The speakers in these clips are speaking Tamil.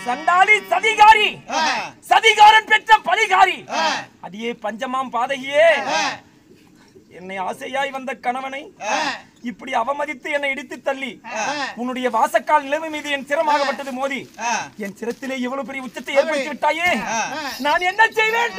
சண்டாளி சதிகாரி சதிகாரன் பெற்ற பலிகாரி அடியே பஞ்சமாம் பாதகியே என்னை ஆசையாய் வந்த கணவனை இப்படி அவமதித்து என்னை இடித்து தள்ளி உன்னுடைய வாசக்கால் நிலவு மீது என் சிரமாகப்பட்டது மோதி என் சிரத்திலே இவ்வளவு பெரிய உச்சத்தை ஏற்படுத்தி விட்டாயே நான் என்ன செய்வேன்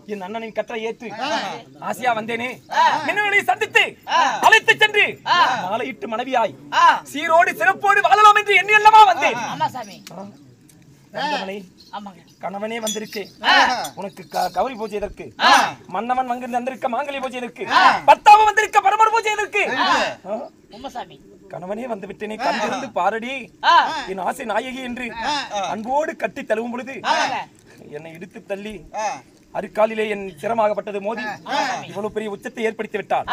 என் அண்ணனின் கட்டளை ஏற்று ஆசியா வந்தேனே மின்னலை சந்தித்து அழைத்து சென்று மாலையிட்டு மனைவியாய் சீரோடு சிறப்போடு வாழலாம் என்று எண்ணி அல்லவா வந்தேன். ஆமா சாமி. கணவனே வந்திருக்கு உனக்கு கௌரி பூஜை எதற்கு மன்னவன் வந்திருக்க மாங்கல்ய பூஜை எதற்கு பர்த்தாவும் வந்திருக்க பரமர் பூஜை எதற்கு கணவனே வந்து விட்டேனே கண்டிருந்து பாரடி என் ஆசை நாயகி என்று அன்போடு கட்டி தழுவும் பொழுது என்னை இடித்து தள்ளி அருக்காலிலே என் சிரமாகப்பட்டது மோதி இவ்வளவு பெரிய உச்சத்தை ஏற்படுத்தி விட்டார்.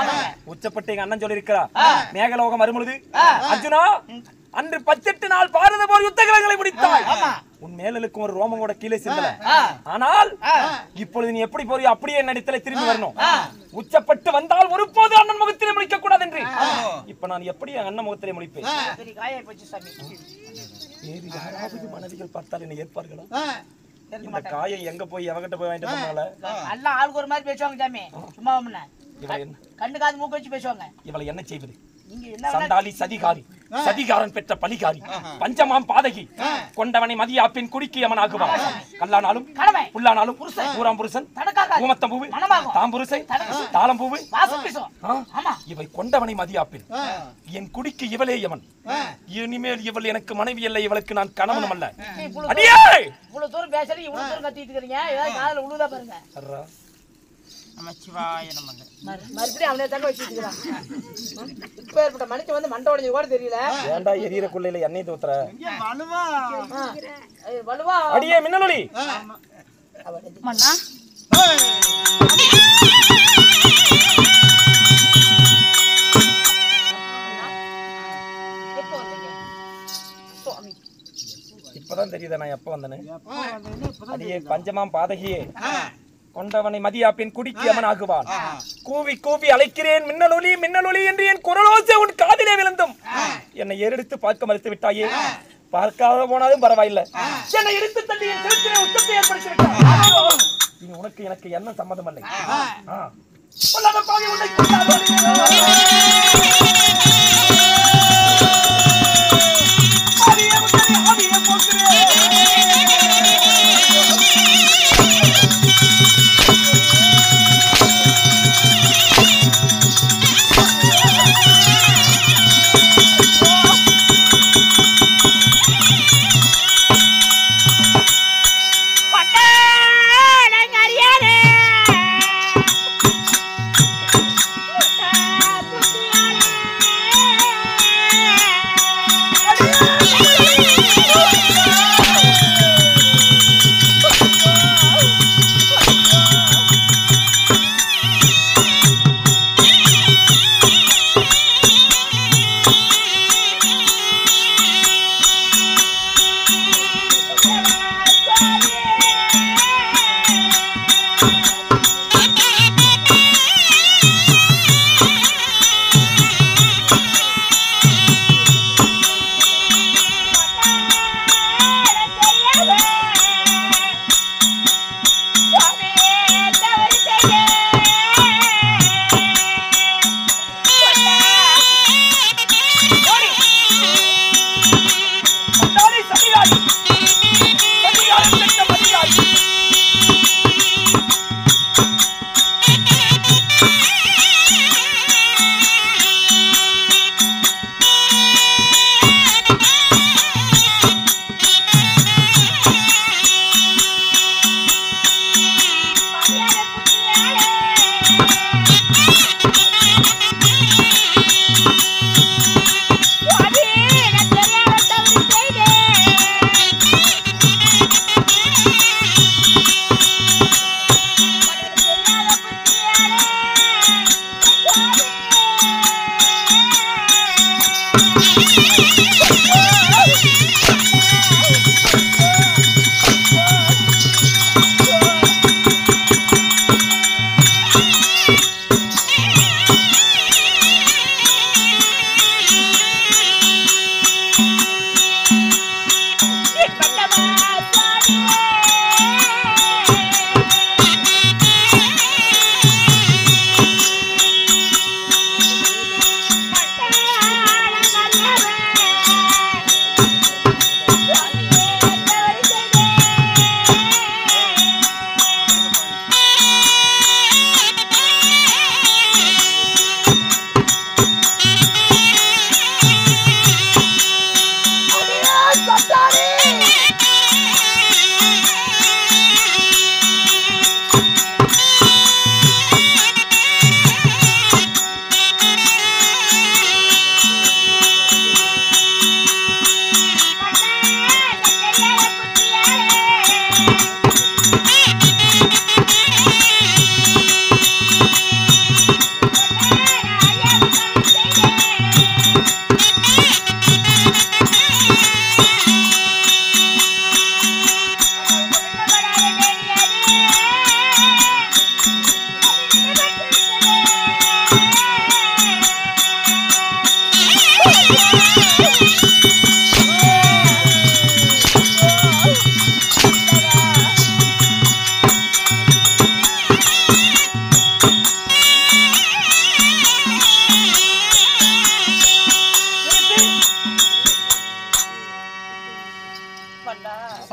உச்சப்பட்டு எங்க அண்ணன் சொல்லி இருக்கிறார் மேகலோகம் வரும்பொழுது அர்ஜுனா அன்று 18 நாள் பாரத போர் யுத்த கலங்களை முடித்தாய். உன் மேலுக்கும் ஒரு ரோமம் கூட கீழே சிந்தல. ஆனால் இப்பொழுது நீ எப்படி போறியோ அப்படியே நடித்தலை திரும்பி வரணும். உச்சப்பட்டு வந்தால் ஒருபோது அண்ணன் முகத்திலே முடிக்க கூடாது என்று இப்ப நான் எப்படி அண்ணன் முகத்திலே முடிப்பேன்? வேறு யாராவது மனைவிகள் பார்த்தால் என்ன ஏற்பார்களா? இந்த காயை எங்க போய் எவகிட்ட போய் வாங்கிட்டு வந்தால எல்லாம் ஆளுக்கு ஒரு மாதிரி பேசுவாங்க சாமி. சும்மா கண்ணு காது மூக்கு வச்சு பேசுவாங்க. இவளை என்ன செய்வது? சண்டாளி சதிகாரி சதிகாரன் பெற்ற பலிகாரி பஞ்சமாம் பாதகி கொண்டவனை மதியாப்பின் குடிக்கு அவன் ஆகுவான். கல்லானாலும் புல்லானாலும் ஊராம் புருஷன் ஊமத்தம் பூவு தாம் புருஷை தாளம் பூவு இவை கொண்டவனை மதியாப்பின் என் குடிக்கு இவளே எவன். இனிமேல் இவள் எனக்கு மனைவி அல்ல, இவளுக்கு நான் கணவனும் அல்ல. அடியே இவ்வளவு தூரம் பேசுறீங்க, இவ்வளவு தூரம் கத்திட்டு இருக்கீங்க, ஏதாவது காதுல உழுதா பாருங்க. மறுபடியும் அவனே தங்க வச்சுக்கிறான். இப்ப ஏற்பட்ட மனுஷன் வந்து மண்டை உடைஞ்சது கூட தெரியல. ஏண்டா எரியற குள்ளையில எண்ணெய் தூத்துற வலுவா அடியே மின்னலொளி மண்ணா இப்பதான் தெரியுதா நான் எப்ப வந்தேன்னு? அடியே பஞ்சமாம் பாதகியே கொண்டவனை மதியாப்பின் குடிக்கு அவன் ஆகுவான். கூவி கூவி அழைக்கிறேன் மின்னலொளி மின்னலொளி என்று என் குரலோசை உன் காதிலே விழுந்தும் என்னை ஏறெடுத்து பார்க்க மறுத்து விட்டாயே. பார்க்காத போனாலும் பரவாயில்லை, என்னை எடுத்து தள்ளி என் செலுத்தினை உச்சத்தை ஏற்படுத்தி விட்டாய். இனி உனக்கு எனக்கு என்ன சம்மதம் இல்லை.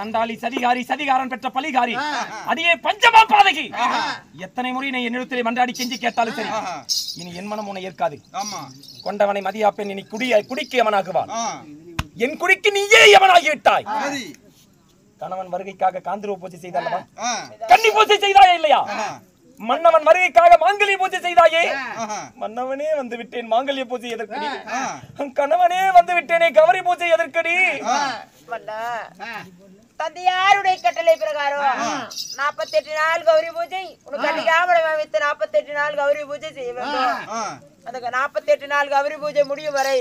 சண்டாளி சதிகாரி சதிகாரன் பெற்ற பலிகாரி அடியே பஞ்சமா பாதகி எத்தனை முறை நீ என்னிடத்திலே மன்றாடி கெஞ்சி கேட்டாலும் சரி இனி என் மனம் உன்னை ஏற்காது. கொண்டவனை மதியா பெண் இனி குடிக்கு எவனாகுவான். என் குடிக்கு நீயே எவனாகி விட்டாய். கணவன் வருகைக்காக காந்திரூப பூஜை செய்தாலமா கன்னி பூஜை செய்தாயா இல்லையா? மன்னவன் வருகைக்காக மாங்கல்ய பூஜை செய்தாயே. மன்னவனே வந்து விட்டேன், மாங்கல்ய பூஜை எதற்கடி? கணவனே வந்து விட்டேனே, கவரி பூஜை எதற்கடி? தந்தையாருடைய கட்டளை பிரகாரம் 48 நாள் கௌரி பூஜை உனக்கு அடிக்காமல் வைத்து 48 நாள் கௌரி பூஜை செய்ய வேண்டும். அந்த 48 நாள் கௌரி பூஜை முடியும் வரை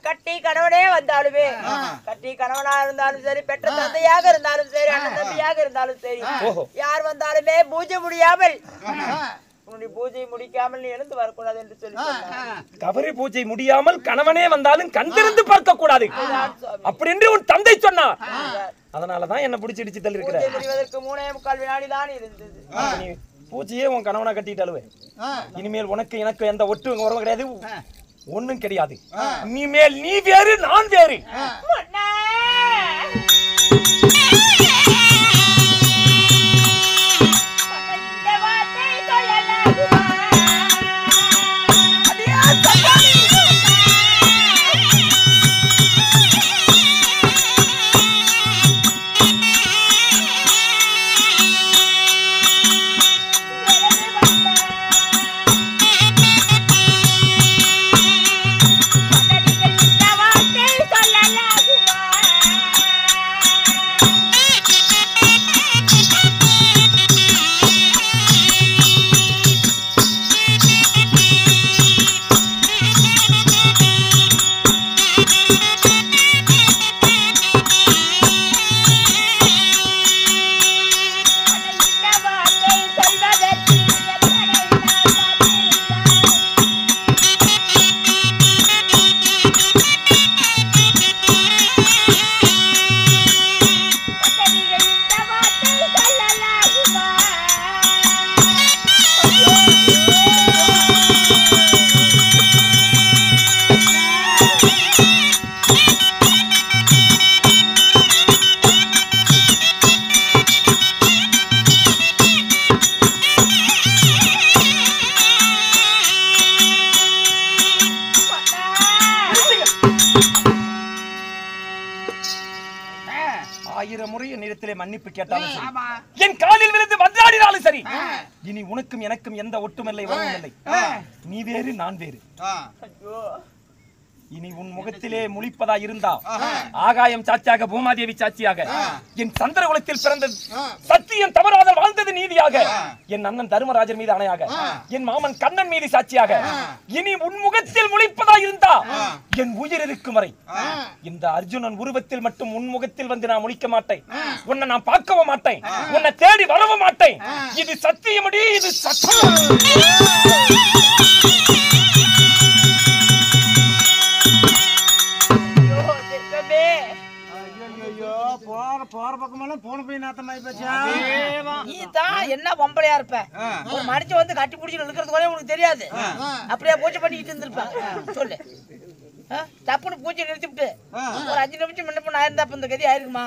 கட்டி கணவனே வந்தாலுமே, கட்டி கணவனா இருந்தாலும் சரி, பெற்ற தந்தையாக இருந்தாலும் சரி, அண்ணன் தம்பியாக இருந்தாலும் சரி, யார் வந்தாலுமே பூஜை முடியாமல் உன்னுடைய பூஜை முடிக்காமல் நீ எழுந்து வரக்கூடாது என்று சொல்லி கவரி பூஜை முடியாமல் கணவனே வந்தாலும் கண்டிருந்து பார்க்க கூடாது அப்படி என்று உன் தந்தை சொன்னார். அதனாலதான் என்ன பிடிச்சிடிச்சு தள்ளி இருக்கிற. முடிவதற்கு 3.25 வினாடி தான் இருந்தது. பூஜையே உன் கணவனா கட்டிட்டாலுவே இனிமேல் உனக்கு எனக்கு எந்த ஒட்டு உறவும் கிடையாது, ஒண்ணும் கிடையாது. இனிமேல் நீ வேறு நான் வேறு. மன்னிப்பு கேட்டாலும் சரி, என் காலில் விழுந்து மன்றாடினாலும் சரி, இனி உனக்கும் எனக்கும் எந்த ஒட்டுமில்லை, வரவும் இல்லை. நீ வேறு நான் வேறு. இனி உன் முகத்திலே முழிப்பதா இருந்தா ஆகாயம் சாட்சியாக, பூமாதேவி சாட்சியாக, என் சந்திர குலத்தில் பிறந்தது சத்தியம் தவறாத வாழ்ந்தது நீதியாக, என் அண்ணன் தர்மராஜர் மீது அணையாக, என் மாமன் கண்ணன் மீது சாட்சியாக, இனி உன் முகத்தில் முழிப்பதா இருந்தா என் உயிர் இருக்கும் வரை இந்த அர்ஜுனன் உருவத்தில் மட்டும் உன் முகத்தில் வந்து நான் முழிக்க மாட்டேன். உன்னை நான் பார்க்கவும் மாட்டேன், உன்னை தேடி வரவும் மாட்டேன். இது சத்தியமடி, இது சத்தியம். போற பக்கமெல்லாம் போன போய் நாத்தமாயி போச்சா? நீ தான் என்ன பொம்பளையா இருப்ப, ஒரு மடிச்சு வந்து கட்டி பிடிச்சி இழுக்கிறது கூட உனக்கு தெரியாது. அப்படியே பூஜை பண்ணிக்கிட்டு இருந்திருப்பேன். சொல்லு, தப்புன்னு பூஜை நிறுத்திவிட்டு ஒரு 5 நிமிஷம் முன்ன பண்ண ஆயிருந்தா அப்ப இந்த கதி ஆயிருக்குமா?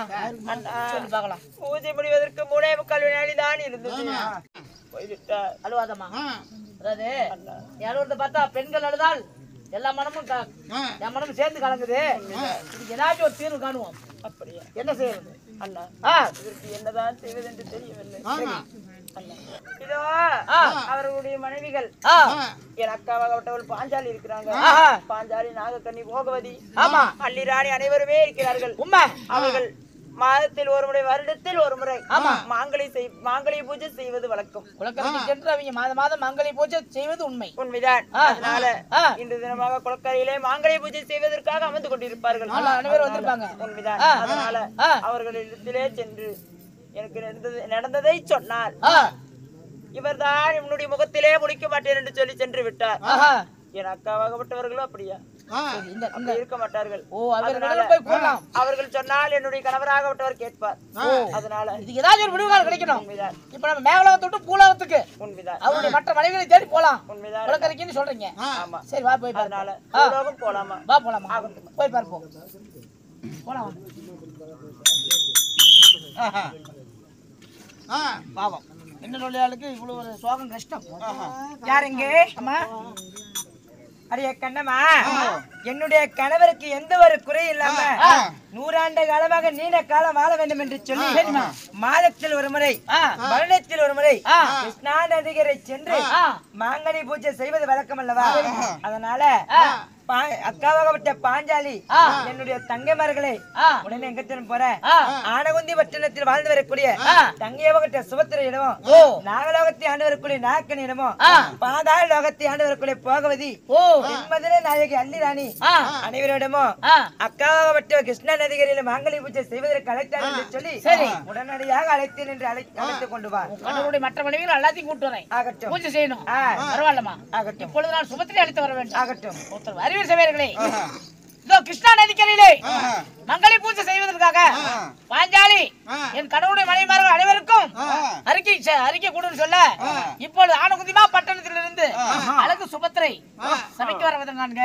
சொல்லி பார்க்கலாம். பூஜை முடிவதற்கு 3.25 வினாடி தான் இருந்தது. அழுவாதம்மா. அதாவது யாரோட பார்த்தா பெண்கள் அழுதால் எல்லா மனமும் என் மனமும் சேர்ந்து கலங்குது. இதுக்கு ஏதாச்சும் ஒரு தீர்வு காணுவோம். அப்படியா? என்ன செய்யறது அண்ணா? இதற்கு என்னதான் செய்வது என்று தெரியவில்லை. இதோ அவர்களுடைய மனைவிகள் என் அக்காவாகப்பட்டவள் பாஞ்சாலி இருக்கிறாங்க. பாஞ்சாலி, நாகக்கண்ணி, போகவதி, அள்ளிராணி அனைவருமே இருக்கிறார்கள். அவர்கள் மாதத்தில் ஒரு முறை, வருடத்தில் ஒரு முறை மாங்கல்ய பூஜை செய்வது வழக்கம். அவங்க மாதம் மாங்கல்ய பூஜை செய்வது உண்மைதான். அதனால இன்று தினமாக குளக்கரையிலே மாங்கல்ய பூஜை செய்வதற்காக அமர்ந்து கொண்டிருப்பார்கள். அனைவரும் வந்திருப்பாங்க. உண்மைதான். அதனால அவர்களிடத்திலே சென்று எனக்கு நடந்ததை சொன்னார். இவர்தான் இவனுடைய முகத்திலே முடிக்க மாட்டேன் என்று சொல்லி சென்று விட்டார். என் அக்காவாகப்பட்டவர்களும் அப்படியா இருக்க மாட்டார்கள். அவர்கள் சொன்னால் என்னுடைய கணவராகப்பட்டவர் கேட்பார். அதனால இதுக்கு ஏதாவது ஒரு விடுவாள் கிடைக்கணும். இப்ப நம்ம மேகலோகத்தை விட்டு பூலோகத்துக்கு உண்மைதான் அவருடைய மற்ற மனைவிகளை தேடி போலாம். உண்மைதான். குளக்கரைக்குன்னு சொல்றீங்க. ஆமா, சரி வா போய். அதனால பூலோகம் போலாமா? வா போலாமா? போய் பார்ப்போம். போலாம். பாவம் என்ன நோயாளுக்கு இவ்வளவு ஒரு சோகம் கஷ்டம். யாருங்க? அம்மா அடைய கண்ணம்மா, என்னுடைய கணவருக்கு எந்த ஒரு குறை இல்லாம 100 ஆண்டு காலமாக நீண்ட காலம் வாழ வேண்டும் என்று சொல்லி மாதத்தில் ஒரு முறை வருடத்தில் ஒரு முறை கிருஷ்ணா நதிகரை சென்று மாங்கனி பூஜை செய்வது வழக்கம் அல்லவா? அதனால அக்காவாகப்பட்ட பாஞ்சாலி என்னுடைய தங்கைமார்களை உடனே எங்கத்திலும் போற ஆனகுந்தி பட்டணத்தில் வாழ்ந்து வரக்கூடிய தங்கையாகப்பட்ட சுபத்திரையிடமும் நாகலோகத்தை ஆண்டு வரக்கூடிய நாக்கனிடமும் பாதாள லோகத்தை ஆண்டு வரக்கூடிய போகவதி மதுரை நாயகி அல்லிராணி அனைவரிடமும் அக்காவாகப்பட்ட கிருஷ்ணா நதிகரையில் மாங்கனி பூஜை செய்வதற்கு அழைத்தார் என்று சொல்லி உடனடியாக அழைத்தேன் என்று அழைத்துக் கொண்டு வா. கடவுளுடைய மற்ற மனைவிகள் எல்லாத்தையும் கூட்டு வரேன். ஆகட்டும். பூஜை செய்யணும். பரவாயில்லமா? ஆகட்டும். இப்பொழுது நான் சுபத்திரை அழைத்து வர வேண்டும். ஆகட்டும். அறிவியல் சபையர்களே, இதோ கிருஷ்ணா நதிக்கரையிலே மங்களி பூஜை செய்வதற்காக பாஞ்சாலி என் கடவுளுடைய மனைவிமார்கள் அனைவருக்கும் அறிக்கை கூடுன்னு சொல்ல இப்பொழுது ஆனகுந்திமா பட்டணத்திலிருந்து அழகு சுபத்திரை சபைக்கு வர விதம் காண்க.